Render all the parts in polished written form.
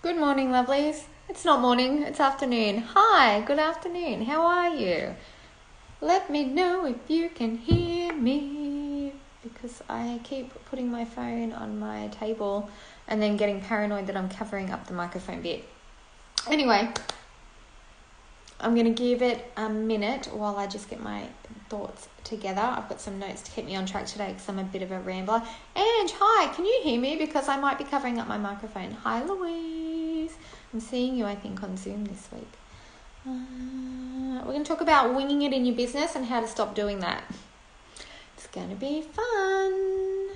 Good morning, lovelies. It's not morning, it's afternoon. Hi, good afternoon. How are you? Let me know if you can hear me, because I keep putting my phone on my table and then getting paranoid that I'm covering up the microphone bit. Anyway, I'm going to give it a minute while I just get my thoughts together. I've got some notes to keep me on track today because I'm a bit of a rambler. And hi, can you hear me? Because I might be covering up my microphone. Hi, Louise. I'm seeing you, I think, on Zoom this week. We're going to talk about winging it in your business and how to stop doing that. It's going to be fun.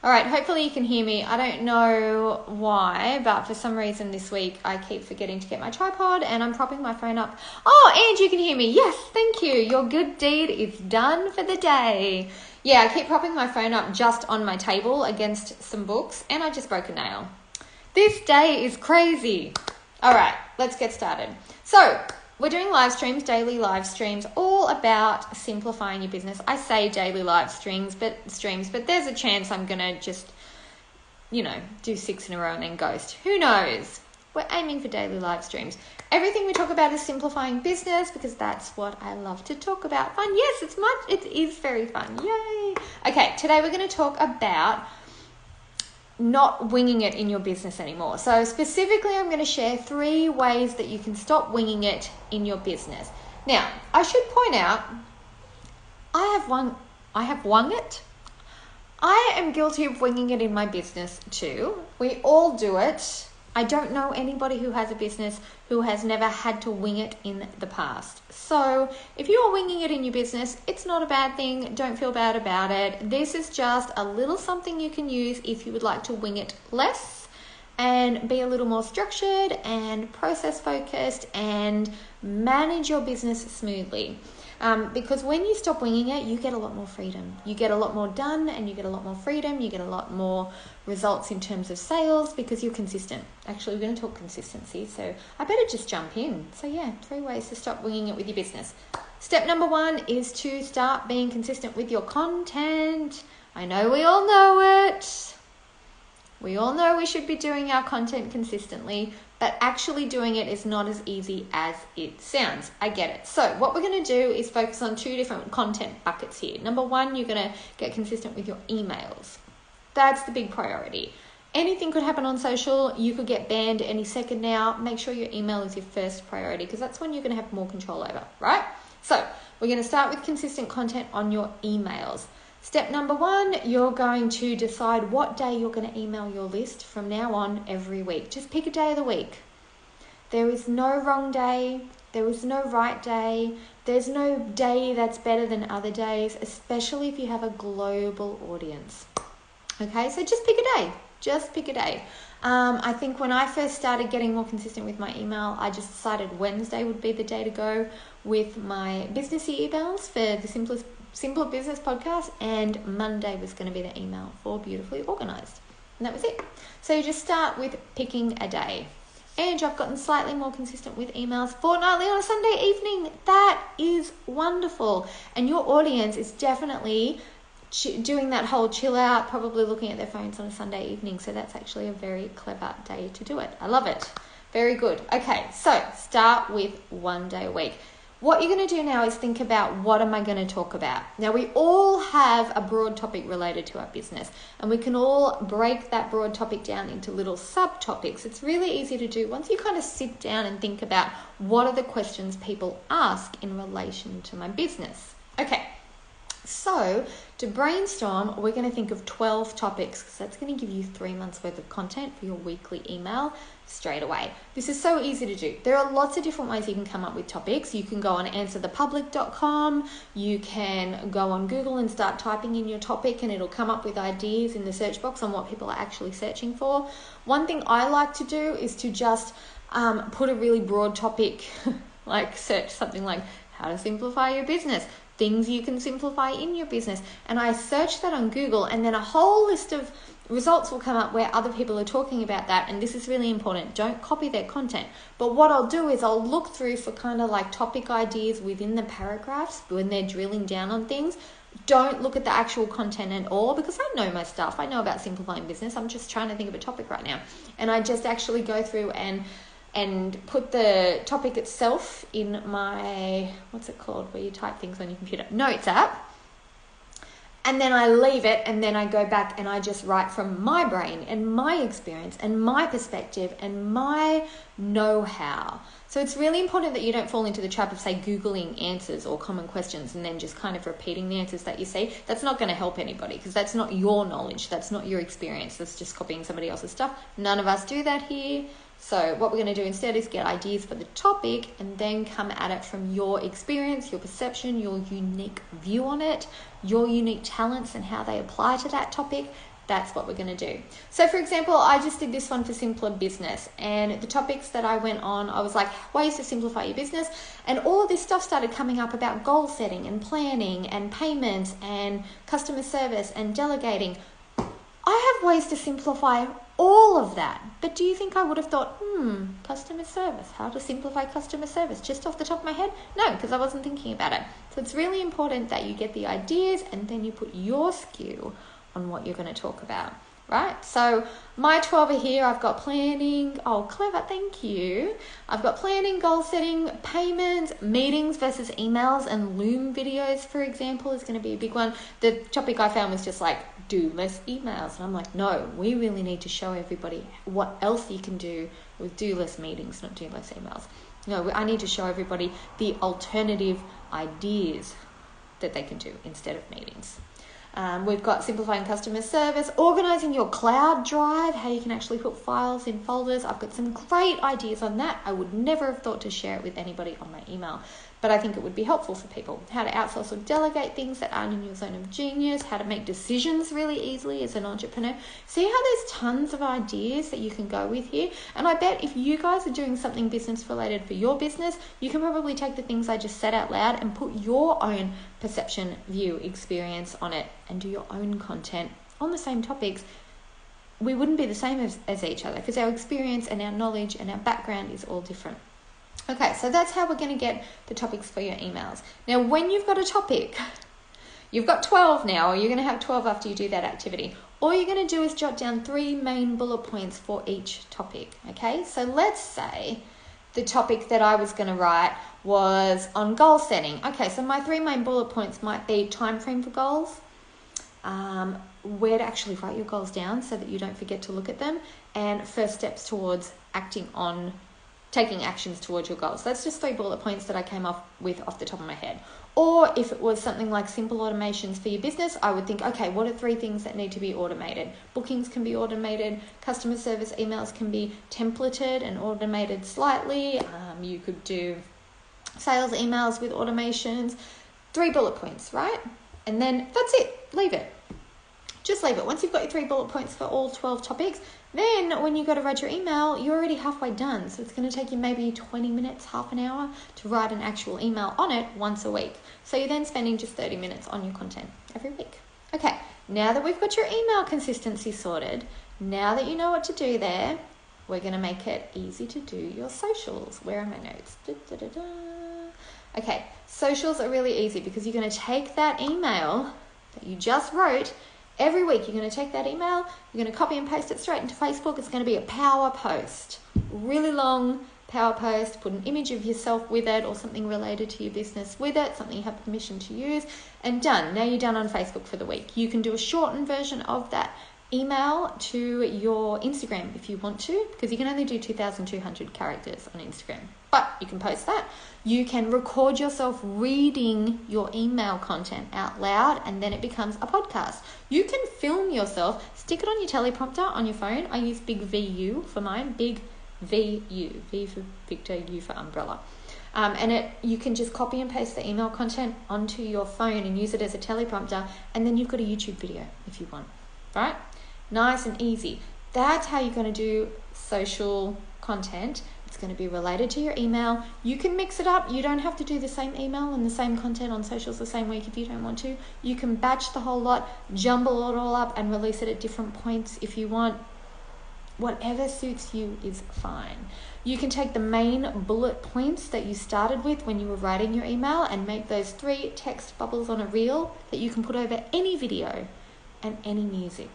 All right, hopefully you can hear me. I don't know why, but for some reason this week I keep forgetting to get my tripod and I'm propping my phone up. Oh, and you can hear me. Yes, thank you. Your good deed is done for the day. Yeah, I keep propping my phone up just on my table against some books and I just broke a nail. This day is crazy. All right, let's get started. So, we're doing live streams, daily live streams, all about simplifying your business. I say daily live streams, but there's a chance I'm going to just, do 6 in a row and then ghost. Who knows? We're aiming for daily live streams. Everything we talk about is simplifying business because that's what I love to talk about. Fun. Yes, it is very fun. Yay. Okay, today we're going to talk about not winging it in your business anymore. So specifically, I'm going to share 3 ways that you can stop winging it in your business. Now, I should point out, I have wung it. I am guilty of winging it in my business too. We all do it. I don't know anybody who has a business who has never had to wing it in the past. So if you are winging it in your business, it's not a bad thing. Don't feel bad about it. This is just a little something you can use if you would like to wing it less and be a little more structured and process focused and manage your business smoothly. Because when you stop winging it, you get a lot more freedom. You get a lot more done and you get a lot more freedom. You get a lot more results in terms of sales because you're consistent. Actually, we're going to talk consistency, so I better just jump in. So yeah, 3 ways to stop winging it with your business. Step number 1 is to start being consistent with your content. I know we all know it. We all know we should be doing our content consistently, but actually doing it is not as easy as it sounds. I get it. So what we're going to do is focus on 2 different content buckets here. Number 1, you're going to get consistent with your emails. That's the big priority. Anything could happen on social. You could get banned any second now. Make sure your email is your first priority because that's when you're going to have more control over, right? So we're going to start with consistent content on your emails. Step number 1, you're going to decide what day you're going to email your list from now on every week. Just pick a day of the week. There is no wrong day. There is no right day. There's no day that's better than other days, especially if you have a global audience. Okay, so just pick a day. Just pick a day. I think when I first started getting more consistent with my email, I just decided Wednesday would be the day to go with my businessy emails for the Simpler Business podcast, and Monday was going to be the email for Beautifully Organized. And that was it. So you just start with picking a day. And I've gotten slightly more consistent with emails fortnightly on a Sunday evening. That is wonderful. And your audience is definitely doing that whole chill out, probably looking at their phones on a Sunday evening. So that's actually a very clever day to do it. I love it. Very good. Okay, so start with 1 day a week. What you're going to do now is think about, what am I going to talk about? Now, we all have a broad topic related to our business, and we can all break that broad topic down into little subtopics. It's really easy to do once you kind of sit down and think about, what are the questions people ask in relation to my business? Okay, so to brainstorm, we're going to think of 12 topics because that's going to give you 3 months worth of content for your weekly email straight away. This is so easy to do. There are lots of different ways you can come up with topics. You can go on answerthepublic.com. You can go on Google and start typing in your topic and it'll come up with ideas in the search box on what people are actually searching for. One thing I like to do is to just put a really broad topic, like search something like how to simplify your business, things you can simplify in your business. And I search that on Google and then a whole list of results will come up where other people are talking about that. And this is really important. Don't copy their content. But what I'll do is I'll look through for kind of like topic ideas within the paragraphs when they're drilling down on things. don't look at the actual content at all, because I know my stuff. I know about simplifying business. I'm just trying to think of a topic right now. And I just actually go through and put the topic itself in my, what's it called, where you type things on your computer, notes app. And then I leave it, and then I go back and I just write from my brain and my experience and my perspective and my know-how. So it's really important that you don't fall into the trap of, say, Googling answers or common questions and then just kind of repeating the answers that you see. That's not going to help anybody, because that's not your knowledge. That's not your experience. That's just copying somebody else's stuff. None of us do that here. So what we're going to do instead is get ideas for the topic and then come at it from your experience, your perception, your unique view on it, your unique talents and how they apply to that topic. That's what we're going to do. So for example, I just did this one for simpler business, and the topics that I went on, I was like, ways to simplify your business. And all of this stuff started coming up about goal setting and planning and payments and customer service and delegating. I have ways to simplify all of that. But do you think I would have thought, customer service, how to simplify customer service, just off the top of my head? No, because I wasn't thinking about it. So it's really important that you get the ideas and then you put your skew on what you're going to talk about, right? So my 12 are here. I've got planning. Oh, clever. Thank you. I've got planning, goal setting, payments, meetings versus emails, and Loom videos, for example, is going to be a big one. The topic I found was just like, do less emails. And I'm like, no, we really need to show everybody what else you can do with do less meetings, not do less emails. No, I need to show everybody the alternative ideas that they can do instead of meetings. We've got simplifying customer service, organizing your cloud drive, how you can actually put files in folders. I've got some great ideas on that. I would never have thought to share it with anybody on my email, but I think it would be helpful for people. How to outsource or delegate things that aren't in your zone of genius, how to make decisions really easily as an entrepreneur. See how there's tons of ideas that you can go with here. And I bet if you guys are doing something business related for your business, you can probably take the things I just said out loud and put your own perception, view, experience on it and do your own content on the same topics. We wouldn't be the same as each other, because our experience and our knowledge and our background is all different. Okay, so that's how we're going to get the topics for your emails. Now, when you've got a topic, you've got 12 now, or you're going to have 12 after you do that activity. All you're going to do is jot down 3 main bullet points for each topic, okay? So let's say the topic that I was going to write was on goal setting. Okay, so my 3 main bullet points might be time frame for goals, where to actually write your goals down so that you don't forget to look at them, and first steps towards taking actions towards your goals. That's just 3 bullet points that I came up with off the top of my head. Or if it was something like simple automations for your business, I would think, okay, what are 3 things that need to be automated? Bookings can be automated, customer service emails can be templated and automated slightly. You could do sales emails with automations. 3 bullet points, right? And then that's it. Leave it. Just leave it. Once you've got your 3 bullet points for all 12 topics, then when you go to write your email, you're already halfway done. So it's going to take you maybe 20 minutes, half an hour to write an actual email on it once a week. So you're then spending just 30 minutes on your content every week. Okay, now that we've got your email consistency sorted, now that you know what to do there, we're going to make it easy to do your socials. Where are my notes? Okay, socials are really easy because you're going to take that email that you just wrote. Every week you're going to take that email, you're going to copy and paste it straight into Facebook. It's going to be a power post, really long power post. Put an image of yourself with it or something related to your business with it, something you have permission to use, and done. Now you're done on Facebook for the week. You can do a shortened version of that email to your Instagram if you want to, because you can only do 2,200 characters on Instagram, but you can post that. You can record yourself reading your email content out loud, and then it becomes a podcast. You can film yourself, stick it on your teleprompter on your phone. I use Big VU for mine, Big VU, V for Victor, U for umbrella. You can just copy and paste the email content onto your phone and use it as a teleprompter, and then you've got a YouTube video if you want, right? Nice and easy. That's how you're going to do social content. It's going to be related to your email. You can mix it up. You don't have to do the same email and the same content on socials the same week if you don't want to. You can batch the whole lot, jumble it all up and release it at different points if you want. Whatever suits you is fine. You can take the main bullet points that you started with when you were writing your email and make those 3 text bubbles on a reel that you can put over any video and any music.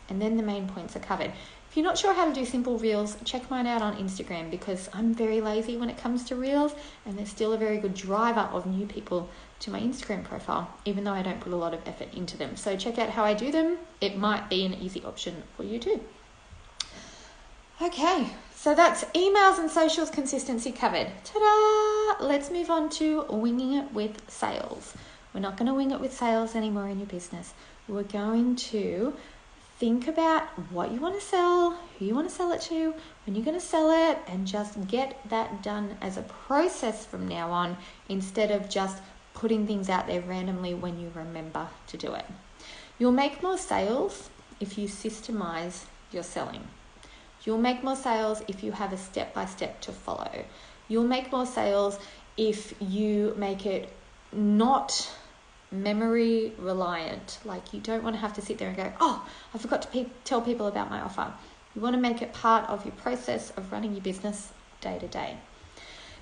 And then the main points are covered. If you're not sure how to do simple reels, check mine out on Instagram, because I'm very lazy when it comes to reels, and they're still a very good driver of new people to my Instagram profile, even though I don't put a lot of effort into them. So check out how I do them. It might be an easy option for you too. Okay, so that's emails and socials consistency covered. Ta-da! Let's move on to winging it with sales. We're not going to wing it with sales anymore in your business. We're going to think about what you want to sell, who you want to sell it to, when you're going to sell it, and just get that done as a process from now on, instead of just putting things out there randomly when you remember to do it. You'll make more sales if you systemize your selling. You'll make more sales if you have a step-by-step to follow. You'll make more sales if you make it not memory reliant. Like, you don't want to have to sit there and go, oh, I forgot to tell people about my offer. You want to make it part of your process of running your business day to day.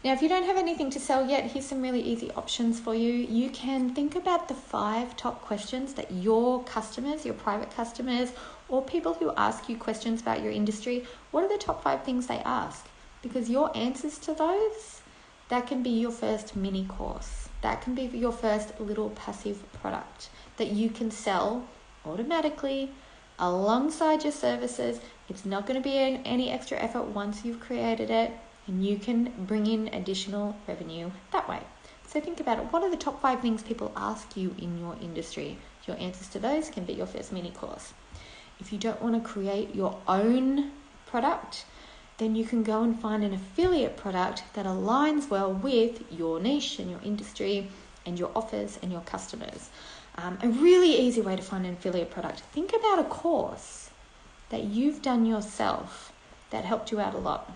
Now, if you don't have anything to sell yet, here's some really easy options for you. You can think about the 5 top questions that your customers, your private customers, or people who ask you questions about your industry, what are the top 5 things they ask? Because your answers to those, that can be your first mini course. That can be your first little passive product that you can sell automatically alongside your services. It's not going to be any extra effort once you've created it, and you can bring in additional revenue that way. So think about it. What are the top 5 things people ask you in your industry? Your answers to those can be your first mini course. If you don't want to create your own product, then you can go and find an affiliate product that aligns well with your niche and your industry and your offers and your customers. A really easy way to find an affiliate product. Think about a course that you've done yourself that helped you out a lot.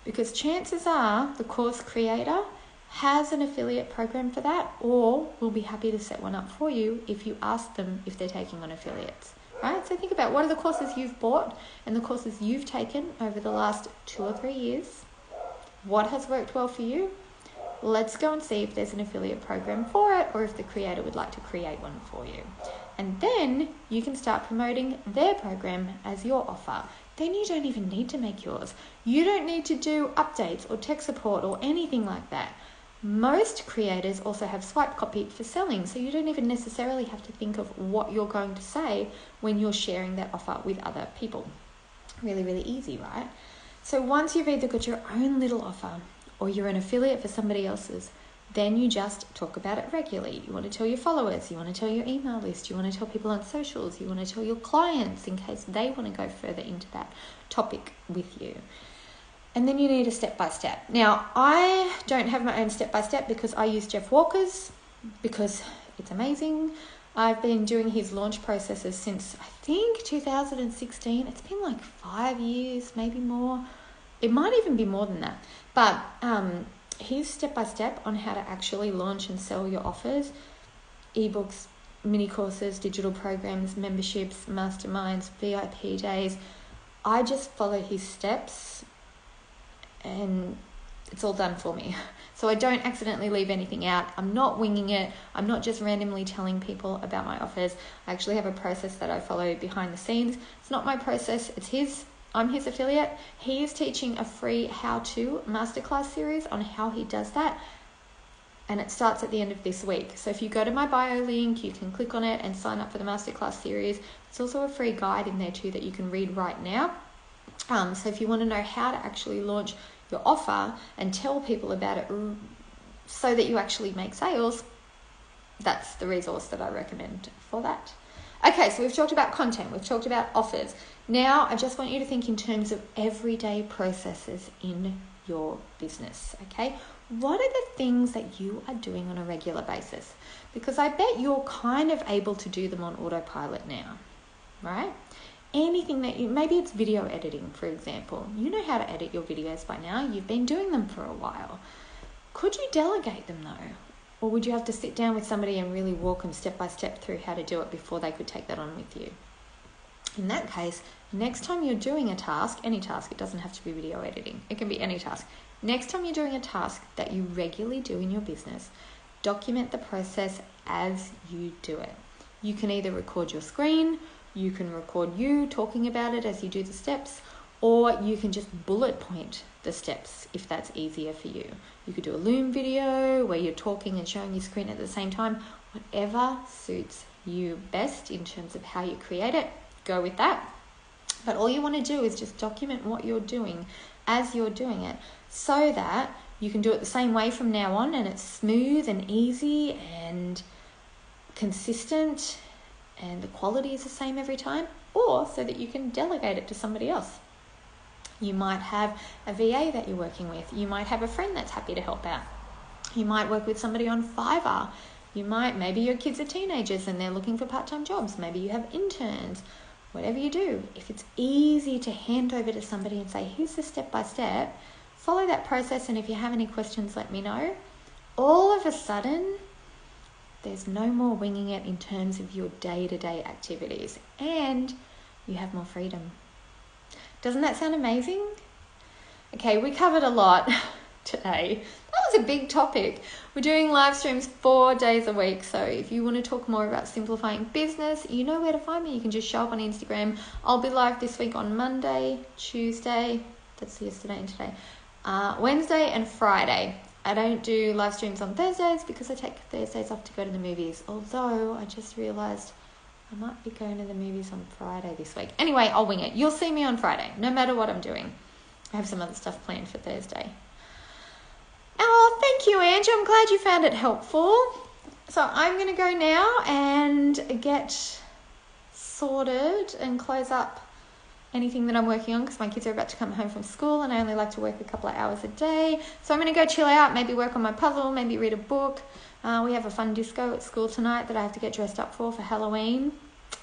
Because chances are the course creator has an affiliate program for that, or will be happy to set one up for you if you ask them if they're taking on affiliates. Right? So think about, what are the courses you've bought and the courses you've taken over the last 2 or 3 years? What has worked well for you? Let's go and see if there's an affiliate program for it, or if the creator would like to create one for you. And then you can start promoting their program as your offer. Then you don't even need to make yours. You don't need to do updates or tech support or anything like that. Most creators also have swipe copy for selling, so you don't even necessarily have to think of what you're going to say when you're sharing that offer with other people. Really, really easy, right? So once you've either got your own little offer or you're an affiliate for somebody else's, then you just talk about it regularly. You want to tell your followers, you want to tell your email list, you want to tell people on socials, you want to tell your clients in case they want to go further into that topic with you. And then you need a step-by-step. Now, I don't have my own step-by-step because I use Jeff Walker's, because it's amazing. I've been doing his launch processes since, I think, 2016. It's been like 5 years, maybe more. It might even be more than that. But his step-by-step on how to actually launch and sell your offers, ebooks, mini courses, digital programs, memberships, masterminds, VIP days. I just follow his steps, and it's all done for me. So I don't accidentally leave anything out. I'm not winging it. I'm not just randomly telling people about my offers. I actually have a process that I follow behind the scenes. It's not my process, it's his. I'm his affiliate. He is teaching a free how-to masterclass series on how he does that. And it starts at the end of this week. So if you go to my bio link, you can click on it and sign up for the masterclass series. There's also a free guide in there too that you can read right now. So if you want to know how to actually launch your offer and tell people about it so that you actually make sales, that's the resource that I recommend for that. Okay, so we've talked about content, we've talked about offers. Now I just want you to think in terms of everyday processes in your business, okay? What are the things that you are doing on a regular basis? Because I bet you're kind of able to do them on autopilot now, right? Anything that maybe it's video editing, for example. You know how to edit your videos by now. You've been doing them for a while. Could you delegate them though? Or would you have to sit down with somebody and really walk them step by step through how to do it before they could take that on with you? In that case, next time you're doing a task, any task, it doesn't have to be video editing, it can be any task. Next time you're doing a task that you regularly do in your business, document the process as you do it. You can either record your screen, you can record you talking about it as you do the steps, or you can just bullet point the steps if that's easier for you. You could do a Loom video where you're talking and showing your screen at the same time. Whatever suits you best in terms of how you create it, go with that. But all you want to do is just document what you're doing as you're doing it, so that you can do it the same way from now on, and it's smooth and easy and consistent, and the quality is the same every time, or so that you can delegate it to somebody else. You might have a VA that you're working with. You might have a friend that's happy to help out. You might work with somebody on Fiverr. Maybe your kids are teenagers and they're looking for part-time jobs. Maybe you have interns. Whatever you do, if it's easy to hand over to somebody and say, here's the step-by-step, follow that process, and if you have any questions, let me know. All of a sudden, there's no more winging it in terms of your day-to-day activities, and you have more freedom. Doesn't that sound amazing? Okay, we covered a lot today. That was a big topic. We're doing live streams 4 days a week, so if you want to talk more about simplifying business, you know where to find me. You can just show up on Instagram. I'll be live this week on Monday, Tuesday, that's yesterday and today, Wednesday and Friday. I don't do live streams on Thursdays because I take Thursdays off to go to the movies, although I just realised I might be going to the movies on Friday this week. Anyway, I'll wing it. You'll see me on Friday, no matter what I'm doing. I have some other stuff planned for Thursday. Oh, thank you, Angie. I'm glad you found it helpful. So I'm going to go now and get sorted and close up anything that I'm working on, because my kids are about to come home from school and I only like to work a couple of hours a day. So I'm going to go chill out, maybe work on my puzzle, maybe read a book. We have a fun disco at school tonight that I have to get dressed up for Halloween,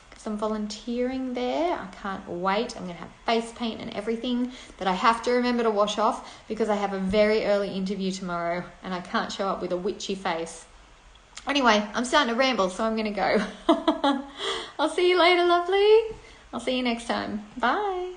because I'm volunteering there. I can't wait. I'm going to have face paint and everything that I have to remember to wash off, because I have a very early interview tomorrow and I can't show up with a witchy face. Anyway, I'm starting to ramble, so I'm going to go. I'll see you later, lovely. I'll see you next time. Bye.